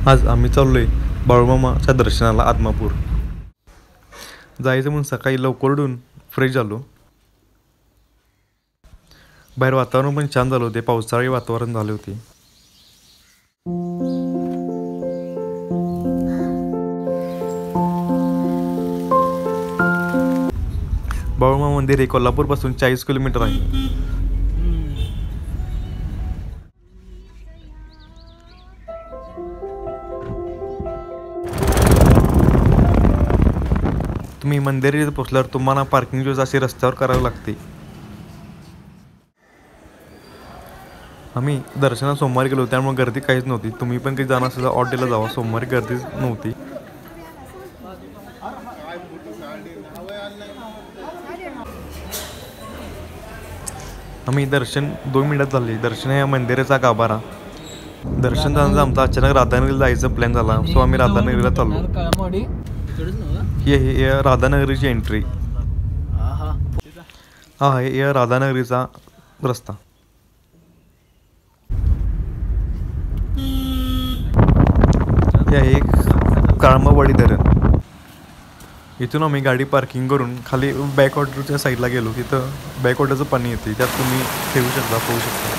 आज आम्ही चाललोय बाळूमामाच्या दर्शनाला आदमापूर. जायचं म्हणून सकाळी लवकर उठून फ्रेश झालो. बाहेर वातावरण पण छान झालं होते, पावसाळी वातावरण झाले होते. बाळूमामा मंदिर हे कोल्हापूरपासून 40 किलोमीटर आहे. तुम्ही मंदिरात पोचल्यावर तुम्हाला पार्किंग जो असे रस्त्यावर करावे लागते. आम्ही दर्शनाला सोमवारी गेलो, त्यामुळे गर्दी काहीच नव्हती. तुम्ही पण काही जाणार असेल ऑड डेला जावा, सोमवारी गर्दीच नव्हती. आम्ही दर्शन 2 मिनिटात झाले. दर्शन या मंदिराचा गाभारा. दर्शन झाल्यानंतर आमचा अचानक राधानगरीला जायचा प्लॅन झाला, सो आम्ही राधानगरीला चाललो. ही आहे राधानगरीची एंट्री. हा आहे या राधानगरीचा रस्ता. हे आहे काळमावाडी धरण. इथून आम्ही गाडी पार्किंग करून खाली बॅकवॉटरच्या साईडला गेलो. तिथं बॅकवॉटरचं पाणी येते, त्यात तुम्ही ठेवू शकता, पोहू शकता.